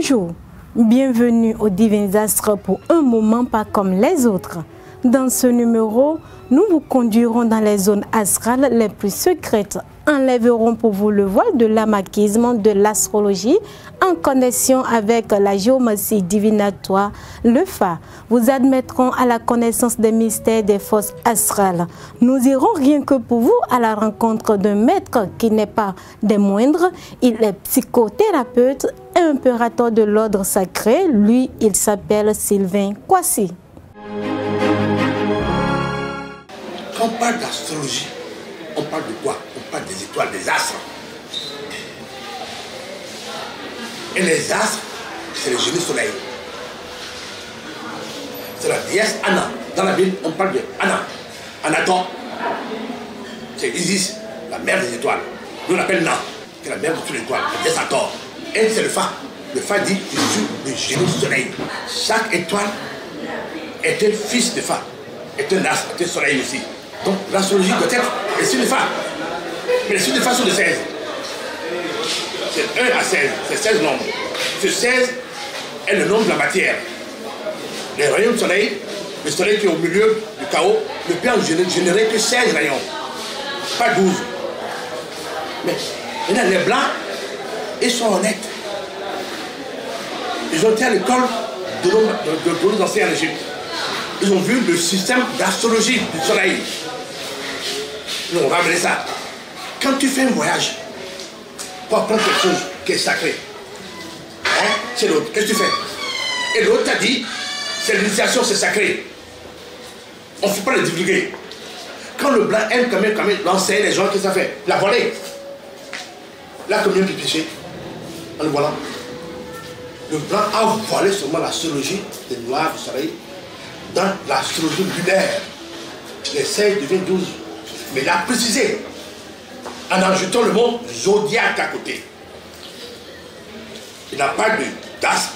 Bonjour, bienvenue aux Divins Astres pour un moment pas comme les autres. Dans ce numéro, nous vous conduirons dans les zones astrales les plus secrètes, enlèverons pour vous le voile de l'amakisme de l'astrologie en connexion avec la géomancie divinatoire, le Fa. Vous admettrons à la connaissance des mystères des forces astrales. Nous irons rien que pour vous à la rencontre d'un maître qui n'est pas des moindres. Il est psychothérapeute et impérateur de l'ordre sacré. Lui, il s'appelle Sylvain Kwasi. Quand on parle d'astrologie, on parle de quoi? On parle des étoiles, des astres. Et les astres, c'est le génie soleil. C'est la déesse Anna. Dans la Bible, on parle de Anna. Anaton, c'est Isis, la mère des étoiles. Nous on l'appelle Na, qui est la mère de toutes les étoiles, la déesse Hathor. Elle, c'est le Fa. Le Fa dit, je suis le génie soleil. Chaque étoile est un fils de Fa, est un astre, est un soleil aussi. Donc l'astrologie doit être les signes de Fa. Mais les signes de Fa sont de 16. C'est 1 à 16, c'est 16 nombres. Ce 16 est le nombre de la matière. Les rayons du soleil, le soleil qui est au milieu du chaos, ne peut en générer que 16 rayons, pas 12. Mais maintenant, les blancs, ils sont honnêtes. Ils ont été à l'école de nos anciens en Égypte. Ils ont vu le système d'astrologie du soleil. Nous, on va amener ça. Quand tu fais un voyage pour apprendre quelque chose qui est sacré, hein, c'est l'autre. Qu'est-ce que tu fais? Et l'autre t'a dit, c'est l'initiation, c'est sacré. On ne faut pas le divulguer. Quand le blanc aime quand même l'enseigner les gens, qu'est-ce que ça fait? La volée. La communion du péché. En le volant. Le blanc a voilé seulement l'astrologie des noirs du soleil dans l'astrologie lunaire. Les 16 deviennent 12. Mais il a précisé en ajoutant le mot zodiaque à côté. Il n'a pas d'astre,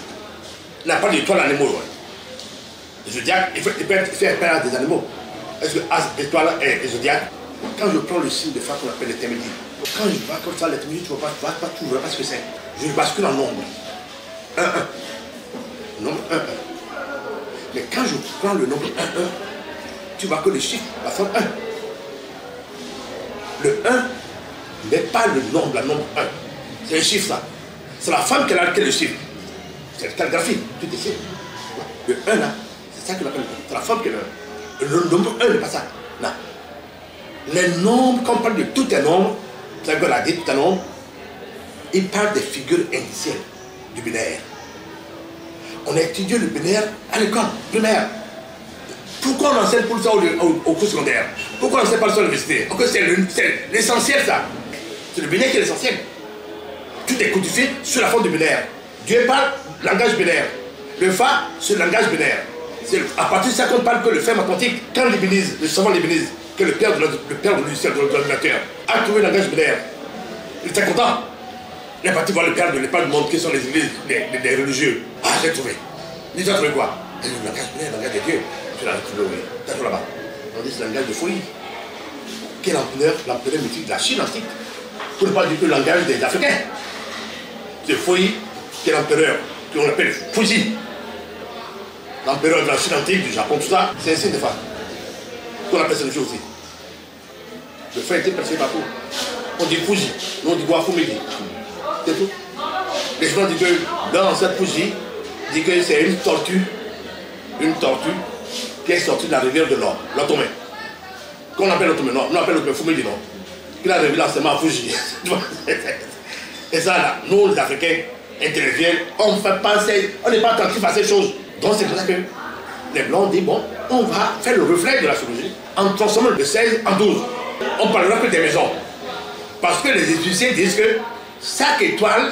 il n'a pas d'étoile animaux. Le zodiaque, il peut faire appel à des animaux. Est-ce que astre, étoile et zodiaque? Quand je prends le signe de Fa qu'on appelle les témédies, quand je vois comme ça les témédies, tu ne vois pas ce que c'est. Je bascule en nombre. 1, 1. Nombre 1, 1. Mais quand je prends le nombre 1, 1, tu vois que le chiffre va faire 1. Le 1 n'est pas le nombre, la nombre 1. C'est le chiffre, ça. C'est la femme qui a le chiffre. C'est la calligraphie, tu te sais. Le 1 là, c'est ça qu'on appelle le 1. C'est la femme qui a le 1. Le nombre 1 n'est pas ça. Non. Les nombres, quand on parle de tous les nombres, c'est qu'on a dit tout un nombre, il parle des figures indicielles du binaire. On a étudié le binaire à l'école primaire. Pourquoi on enseigne pour ça au cours secondaire? Pourquoi on n'enseigne pas ça à l'université? Parce que c'est l'essentiel, ça. C'est le binaire qui est l'essentiel. Tout est codifié sur la forme du binaire. Dieu parle langage binaire. Le Fa, c'est le langage binaire. C'est à partir de ça qu'on parle que le fait mathématique, quand l'Ébénise, le savant l'Ébénise, que le père de l'ordinateur, a trouvé le langage binaire, il était content. Il est parti voir le père du monde qui sont les églises, les religieux. Ah, j'ai trouvé. Il a trouvé quoi? Le langage binaire, le langage de Dieu. Tu l'as retrouvé, oui. Tu as trouvé là-bas. On dit c'est le langage de Fouilly. Qui est l'empereur mythique de la Chine antique. Pour ne pas dire que le langage des Africains. C'est Fouilly qui est l'empereur, qu'on appelle Fuji. L'empereur de la Chine antique, du Japon, tout ça, c'est un signe de Fa. Qu'on appelle ce jeu aussi. Le Fa était percé partout. On dit Fuji, nous on dit Guafumidi. C'est tout. Les gens disent que dans cette Fuji, dit que c'est une tortue qui est sortie de la rivière de l'or, l'Otomé. Qu'on appelle l'Otomé, non, on appelle l'Otomé Fumidi, non. Qu'il a révélé l'enseignement à Fuji. Et ça, là, nous les Africains, intellectuels, on n'est pas attentifs à ces choses. Donc c'est pour ça que les Blancs disent, bon, on va faire le reflet de l'astrologie en transformant le 16 en 12. On parlera que des maisons. Parce que les égyptiens disent que chaque étoile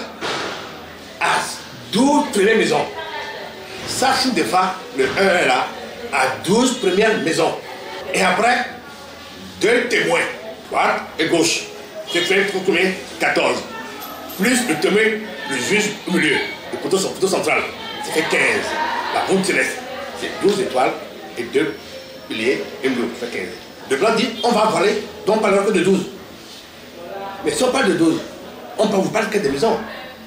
a 12 premières maisons. Chaque signe de Fa, le 1 est là, a 12 premières maisons. Et après, 2 témoins, droite et gauche. C'est fait pour combien? 14. Plus le témoin, le juge au milieu, le poteau central. Ça fait 15. La ronde céleste, c'est 12 étoiles et 2 piliers et bleu, ça fait 15. Le blanc dit, on va parler, donc on parlera que de 12. Mais si on parle de 12, on ne vous parle que des maisons.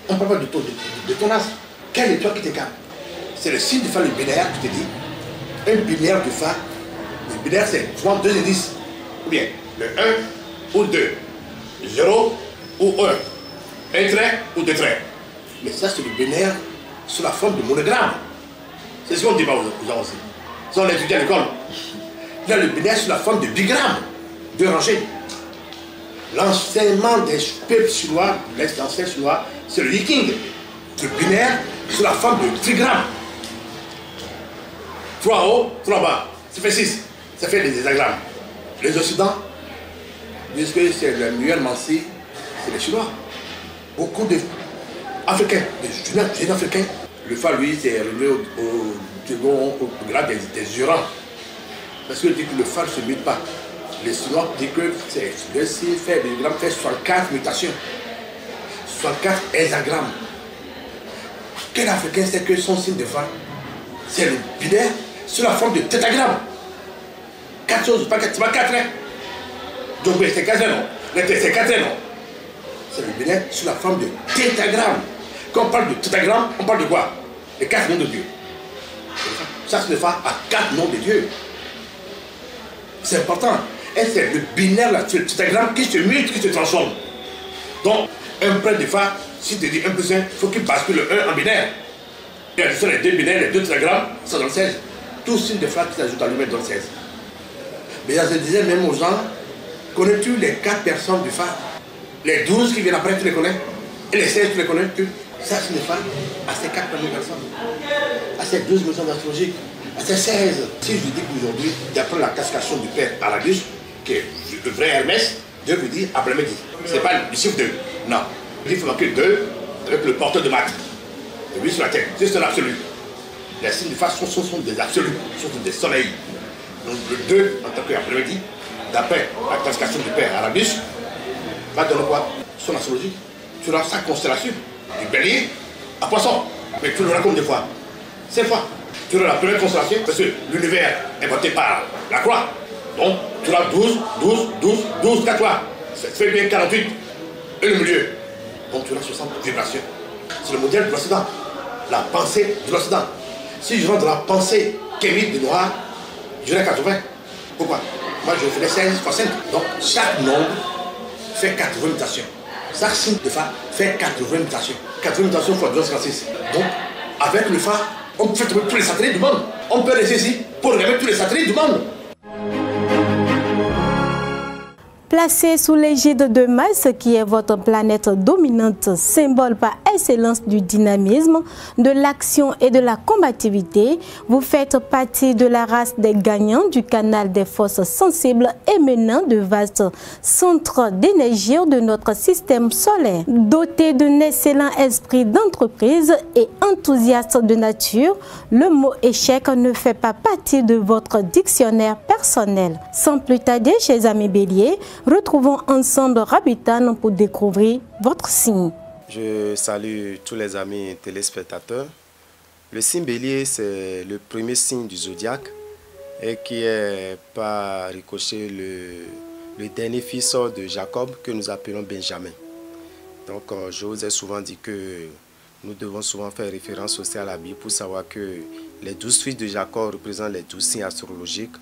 On ne parle pas de ton as. Quelle étoile qui te calme? C'est le signe de Fa, le binaire, tu te dis. Un binaire de Fa. Le binaire, c'est souvent 2 et 10. Ou bien le 1 ou 2. 0 ou 1. Un trait ou 2 traits. Mais ça, c'est le binaire sous la forme de monogramme. C'est ce qu'on dit aux gens aussi. Ça, on l'étudie à l'école. Il y a le binaire sous la forme de bigramme, 2 rangées. L'enseignement des peuples chinois, l'ancien chinois, c'est le Yiking. Le binaire sous la forme de trigramme. 3 haut, 3 bas. Ça fait 6. Ça fait des hexagrammes. Les Occidents disent que c'est le meilleur manci, c'est les Chinois. Beaucoup d'Africains, des jeunes Africains. Le Fa, lui, c'est relevé au grade des Urans. Parce qu'il dit que le Fa ne se mute pas. Les Chinois disent que le diagramme fait 64 mutations. 64 hexagrammes. Quel Africain sait que son signe de Fa, c'est le binaire sous la forme de tétragramme? 4 choses, pas 4, c'est pas 4, hein? Donc, c'est 4, non? C'est 4, non? C'est le binaire sous la forme de tétragramme. Quand on parle de tétragramme, on parle de quoi? Les 4 noms de Dieu. Ça se fait à 4 noms de Dieu. C'est important. Et c'est le binaire, là, le tétragramme qui se mute, qui se transforme. Donc, un près de Fa, si tu dis 1 plus 1, il faut qu'il bascule le 1 en binaire. Et additionne les 2 binaires, les 2 tétragrammes, ça donne 16. Tout signe de Fa qui s'ajoute à lui-même donne 16. Mais je disais même aux gens, connais-tu les 4 personnes du Fa? Les 12 qui viennent après, tu les connais? Et les 16, tu les connais? Ça signifie à ces 4 personnes, à ces 12 maisons astrologiques, à ces 16. Si je dis qu'aujourd'hui, d'après la cascation du père Aragus, qui est le vrai Hermès, Dieu veut dire après-midi. Ce n'est pas le chiffre 2. Non. Il faut marquer 2 avec le porteur de maths. Et lui sur la tête. C'est l'absolu. Les signes de Fa sont des absolus, sont des soleils. Donc le 2, en tant qu'après-midi, d'après la classification du père Aragus, va donner quoi? Son astrologie. Tu auras sa constellation, du bélier à poisson. Mais tu l'auras combien de fois? 5 fois. Tu auras la première constellation, parce que l'univers est porté par la croix. Donc tu auras 12, 12, 12, 12, 4 fois. Ça fait bien 48. Et le milieu. Donc tu auras 60 vibrations. C'est le modèle de l'Occident. La pensée de l'Occident. Si je rentre dans la pensée kémique du noir, j'aurai 80. Pourquoi? Moi je fais 16 fois 5. Donc chaque nombre fait 80 mutations. Chaque signe de Fa fait 80 mutations. 80 mutations fois 256. Donc avec le Fa, on peut faire tous les satellites du monde. On peut rester ici pour remettre tous les satellites du monde. Placé sous l'égide de Mars, qui est votre planète dominante, symbole par excellence du dynamisme, de l'action et de la combativité, vous faites partie de la race des gagnants du canal des forces sensibles émanant de vastes centres d'énergie de notre système solaire. Doté d'un excellent esprit d'entreprise et enthousiaste de nature, le mot échec ne fait pas partie de votre dictionnaire personnel. Sans plus tarder, chers amis béliers, retrouvons ensemble Rabitan pour découvrir votre signe. Je salue tous les amis téléspectateurs. Le signe bélier, c'est le premier signe du zodiaque et qui est par ricochet le dernier fils de Jacob que nous appelons Benjamin. Donc je vous ai souvent dit que nous devons souvent faire référence aussi à la Bible pour savoir que les 12 fils de Jacob représentent les 12 signes astrologiques.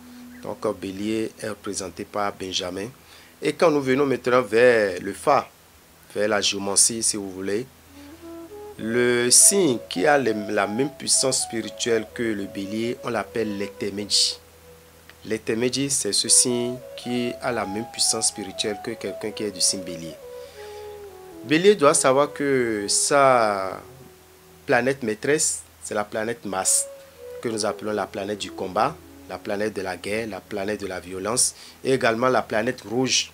Donc bélier est représenté par Benjamin. Et quand nous venons maintenant vers le Fa, vers la géomancie si vous voulez, le signe qui a la même puissance spirituelle que le bélier, on l'appelle l'Ektemeji. L'Ektemeji, c'est ce signe qui a la même puissance spirituelle que quelqu'un qui est du signe bélier. Bélier doit savoir que sa planète maîtresse, c'est la planète Mars, que nous appelons la planète du combat, la planète de la guerre, la planète de la violence et également la planète rouge.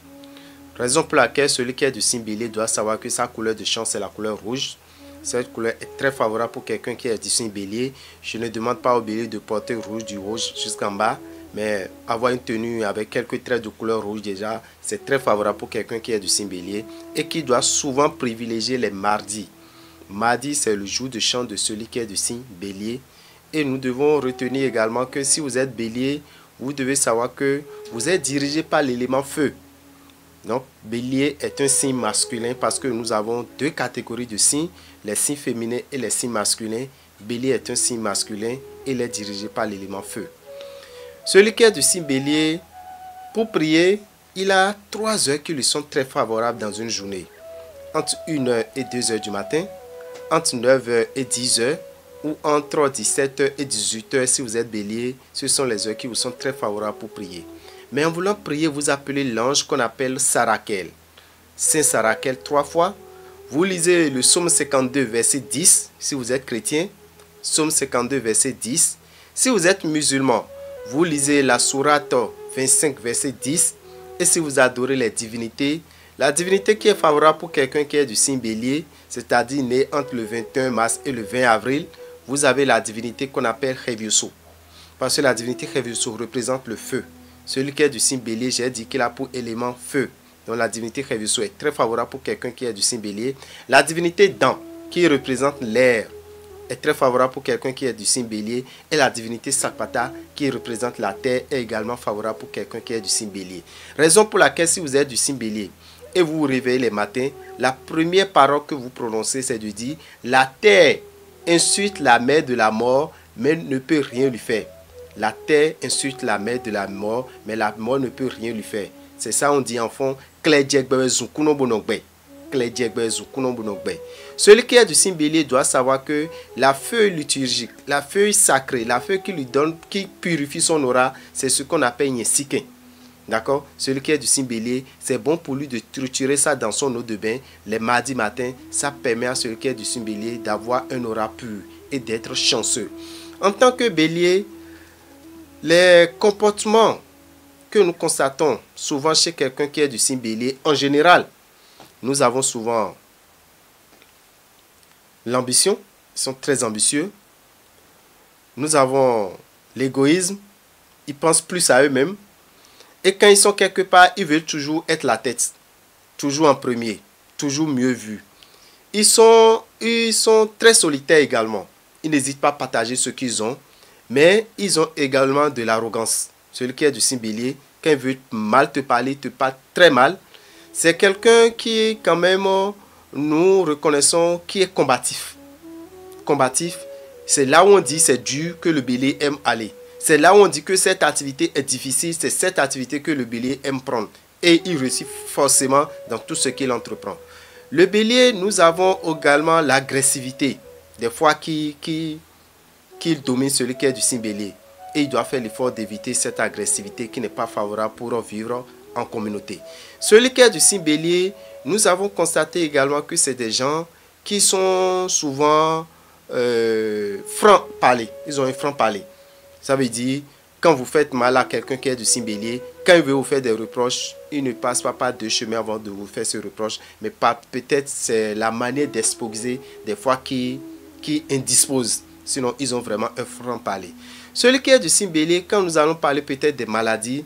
Raison pour laquelle celui qui est du signe bélier doit savoir que sa couleur de chance est la couleur rouge. Cette couleur est très favorable pour quelqu'un qui est du signe bélier. Je ne demande pas au bélier de porter rouge du rouge jusqu'en bas, mais avoir une tenue avec quelques traits de couleur rouge déjà, c'est très favorable pour quelqu'un qui est du signe bélier et qui doit souvent privilégier les mardis. Mardi, c'est le jour de chance de celui qui est du signe bélier. Et nous devons retenir également que si vous êtes bélier, vous devez savoir que vous êtes dirigé par l'élément feu. Donc, bélier est un signe masculin parce que nous avons deux catégories de signes, les signes féminins et les signes masculins. Bélier est un signe masculin et il est dirigé par l'élément feu. Celui qui est du signe bélier, pour prier, il a 3 heures qui lui sont très favorables dans une journée. Entre 1h et 2h du matin, entre 9h et 10h, ou entre 17h et 18h si vous êtes bélier. Ce sont les heures qui vous sont très favorables pour prier. Mais en voulant prier, vous appelez l'ange qu'on appelle Sarakel. Saint Sarakel 3 fois. Vous lisez le psaume 52 verset 10 si vous êtes chrétien. Psaume 52 verset 10. Si vous êtes musulman, vous lisez la sourate 25 verset 10. Et si vous adorez les divinités, la divinité qui est favorable pour quelqu'un qui est du signe bélier, c'est-à-dire né entre le 21 mars et le 20 avril, vous avez la divinité qu'on appelle Réviusso. Parce que la divinité Réviusso représente le feu. Celui qui est du signe bélier, j'ai dit qu'il a pour élément feu. Donc la divinité Réviusso est très favorable pour quelqu'un qui est du signe bélier. La divinité Dan, qui représente l'air, est très favorable pour quelqu'un qui est du signe bélier. Et la divinité Sakpata, qui représente la terre, est également favorable pour quelqu'un qui est du signe bélier. Raison pour laquelle si vous êtes du signe bélier et vous vous réveillez les matins, la première parole que vous prononcez, c'est de dire « La terre insulte la mer de la mort, mais ne peut rien lui faire. » La terre insulte la mer de la mort, mais la mort ne peut rien lui faire. C'est ça on dit en fond. Celui qui est du signe bélier doit savoir que la feuille liturgique, la feuille sacrée, la feuille qui lui donne, qui purifie son aura, c'est ce qu'on appelle Nyesikin. D'accord? Celui qui est du signe bélier, c'est bon pour lui de triturer ça dans son eau de bain les mardis matins. Ça permet à celui qui est du signe bélier d'avoir un aura pur et d'être chanceux. En tant que bélier, les comportements que nous constatons souvent chez quelqu'un qui est du signe bélier, en général, nous avons souvent l'ambition, ils sont très ambitieux. Nous avons l'égoïsme, ils pensent plus à eux-mêmes. Et quand ils sont quelque part, ils veulent toujours être la tête, toujours en premier, toujours mieux vu. Ils sont très solitaires également. Ils n'hésitent pas à partager ce qu'ils ont, mais ils ont également de l'arrogance. Celui qui est du signe bélier, quand il veut mal te parler, il te parle très mal. C'est quelqu'un qui, quand même, nous reconnaissons, qui est combatif. Combatif, c'est là où on dit c'est dur que le bélier aime aller. C'est là où on dit que cette activité est difficile, c'est cette activité que le bélier aime prendre. Et il réussit forcément dans tout ce qu'il entreprend. Le bélier, nous avons également l'agressivité. Des fois, qui domine celui qui est du signe bélier. Et il doit faire l'effort d'éviter cette agressivité qui n'est pas favorable pour vivre en communauté. Celui qui est du signe bélier, nous avons constaté également que c'est des gens qui sont souvent franc-parler. Ils ont un franc-parler. Ça veut dire, quand vous faites mal à quelqu'un qui est du signe bélier, quand il veut vous faire des reproches, il ne passe pas par deux chemins avant de vous faire ce reproche, mais peut-être c'est la manière d'exposer des fois qui indispose. Sinon, ils ont vraiment un franc-parler. Celui qui est du signe bélier, quand nous allons parler peut-être des maladies,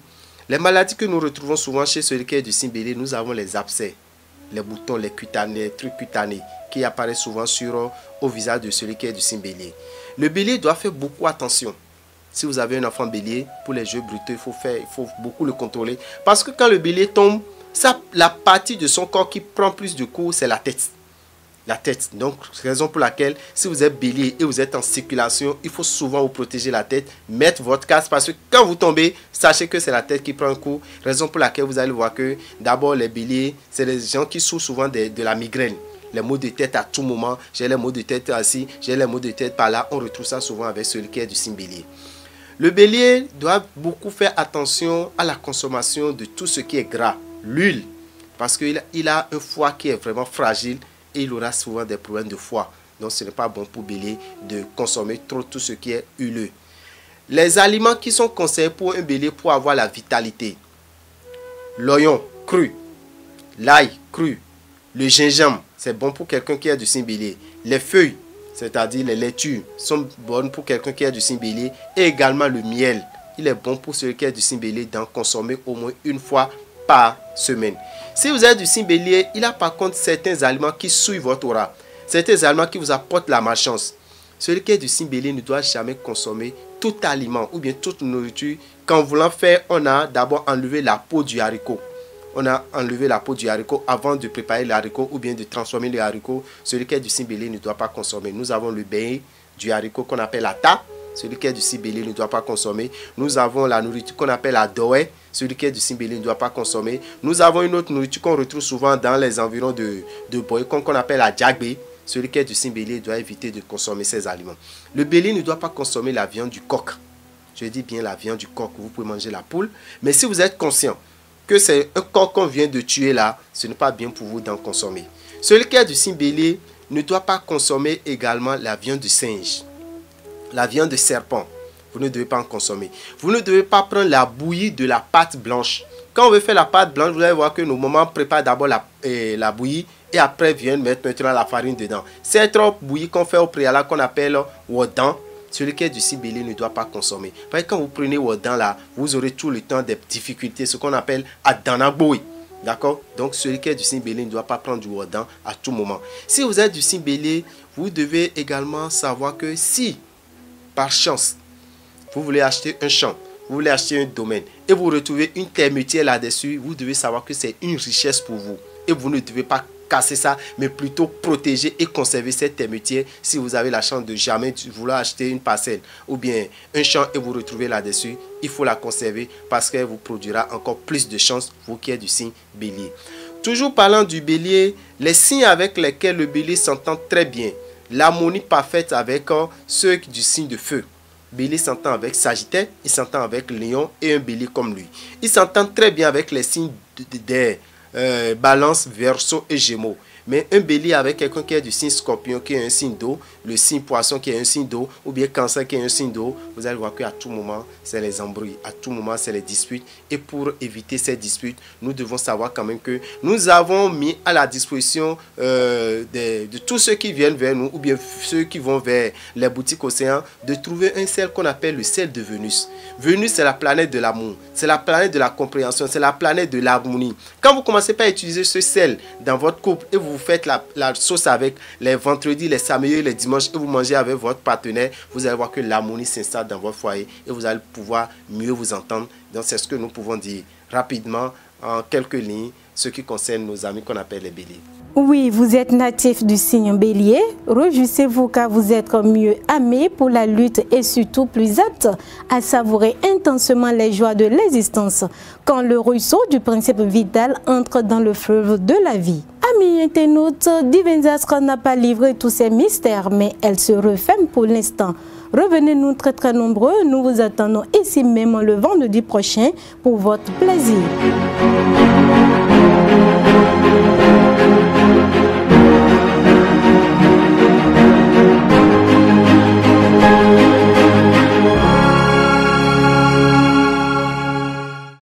les maladies que nous retrouvons souvent chez celui qui est du signe bélier, nous avons les abcès, les boutons, les cutanés, les trucs cutanés qui apparaissent souvent au visage de celui qui est du signe bélier. Le bélier doit faire beaucoup attention. Si vous avez un enfant bélier, pour les jeux brutaux, il faut beaucoup le contrôler. Parce que quand le bélier tombe, la partie de son corps qui prend plus de coups, c'est la tête. La tête. Donc, raison pour laquelle, si vous êtes bélier et vous êtes en circulation, il faut souvent vous protéger la tête, mettre votre casque, parce que quand vous tombez, sachez que c'est la tête qui prend un coup. Raison pour laquelle vous allez voir que, d'abord, les béliers, c'est les gens qui souffrent souvent de la migraine. Les maux de tête à tout moment. J'ai les maux de tête ici, j'ai les maux de tête par là. On retrouve ça souvent avec celui qui est du signe bélier. Le bélier doit beaucoup faire attention à la consommation de tout ce qui est gras, l'huile, parce qu'il a un foie qui est vraiment fragile et il aura souvent des problèmes de foie. Donc ce n'est pas bon pour bélier de consommer trop tout ce qui est huileux. Les aliments qui sont conseillés pour un bélier pour avoir la vitalité: l'oignon cru, l'ail cru, le gingembre, c'est bon pour quelqu'un qui est du signe bélier. Les feuilles, c'est-à-dire les laitures, sont bonnes pour quelqu'un qui est du signe bélier. Et également le miel. Il est bon pour celui qui est du signe bélier d'en consommer au moins une fois par semaine. Si vous êtes du signe bélier, il a par contre certains aliments qui souillent votre aura. Certains aliments qui vous apportent la malchance. Celui qui est du signe bélier ne doit jamais consommer tout aliment ou bien toute nourriture. Qu'en voulant faire, on a d'abord enlevé la peau du haricot. on a enlevé la peau du haricot avant de préparer le haricot ou bien de transformer le haricot. Celui qui est du signe bélier ne doit pas consommer. Nous avons le bain du haricot qu'on appelle la ta. Celui qui est du signe bélier ne doit pas consommer. Nous avons la nourriture qu'on appelle la doé. Celui qui est du signe bélier ne doit pas consommer. Nous avons une autre nourriture qu'on retrouve souvent dans les environs de Boy, qu'on appelle la djagbe. Celui qui est du signe bélier doit éviter de consommer ces aliments. Le bélier ne doit pas consommer la viande du coq. Je dis bien la viande du coq. Vous pouvez manger la poule. Mais si vous êtes conscient que c'est un coq qu'on vient de tuer là, ce n'est pas bien pour vous d'en consommer. Celui qui est du signe bélier ne doit pas consommer également la viande du singe. La viande de serpent, vous ne devez pas en consommer. Vous ne devez pas prendre la bouillie de la pâte blanche. Quand on veut faire la pâte blanche, vous allez voir que nos mamans préparent d'abord la bouillie et après viennent mettre maintenant la farine dedans. C'est trop bouillie qu'on fait au préalable qu'on appelle wodan. Celui qui est du signe bélier ne doit pas consommer. Parce que quand vous prenez wodan là, vous aurez tout le temps des difficultés, ce qu'on appelle adanaboui. D'accord? Donc celui qui est du signe bélier ne doit pas prendre du wodan à tout moment. Si vous êtes du signe bélier, vous devez également savoir que si par chance, vous voulez acheter un champ, vous voulez acheter un domaine et vous retrouvez une terre multière là-dessus, vous devez savoir que c'est une richesse pour vous. Et vous ne devez pas casser ça, mais plutôt protéger et conserver cette terre multière si vous avez la chance de jamais vouloir acheter une parcelle ou bien un champ et vous retrouvez là-dessus. Il faut la conserver parce qu'elle vous produira encore plus de chance, vous qui êtes du signe bélier. Toujours parlant du bélier, les signes avec lesquels le bélier s'entend très bien. L'harmonie parfaite avec ceux du signe de feu. Bélier s'entend avec Sagittaire, il s'entend avec Lion et un bélier comme lui. Il s'entend très bien avec les signes des Balance, Verseau et Gémeaux. Mais un bélier avec quelqu'un qui est du signe Scorpion, qui est un signe d'eau, le signe Poisson qui est un signe d'eau, ou bien Cancer qui est un signe d'eau, vous allez voir qu'à tout moment, c'est les embrouilles, à tout moment, c'est les disputes. Et pour éviter ces disputes, nous devons savoir quand même que nous avons mis à la disposition de tous ceux qui viennent vers nous, ou bien ceux qui vont vers les boutiques océans, de trouver un sel qu'on appelle le sel de Vénus. Vénus, c'est la planète de l'amour, c'est la planète de la compréhension, c'est la planète de l'harmonie. Quand vous commencez par utiliser ce sel dans votre couple et vous faites la sauce avec les vendredis, les samedis, les dimanches et vous mangez avec votre partenaire, vous allez voir que l'harmonie s'installe dans votre foyer et vous allez pouvoir mieux vous entendre. Donc c'est ce que nous pouvons dire rapidement en quelques lignes, ce qui concerne nos amis qu'on appelle les béliers. Oui, vous êtes natif du signe bélier. Réjouissez-vous car vous êtes mieux aimé pour la lutte et surtout plus apte à savourer intensément les joies de l'existence quand le ruisseau du principe vital entre dans le fleuve de la vie. Amis internautes, Divins Astres n'a pas livré tous ses mystères, mais elle se referme pour l'instant. Revenez-nous très nombreux, nous vous attendons ici même le vendredi prochain pour votre plaisir.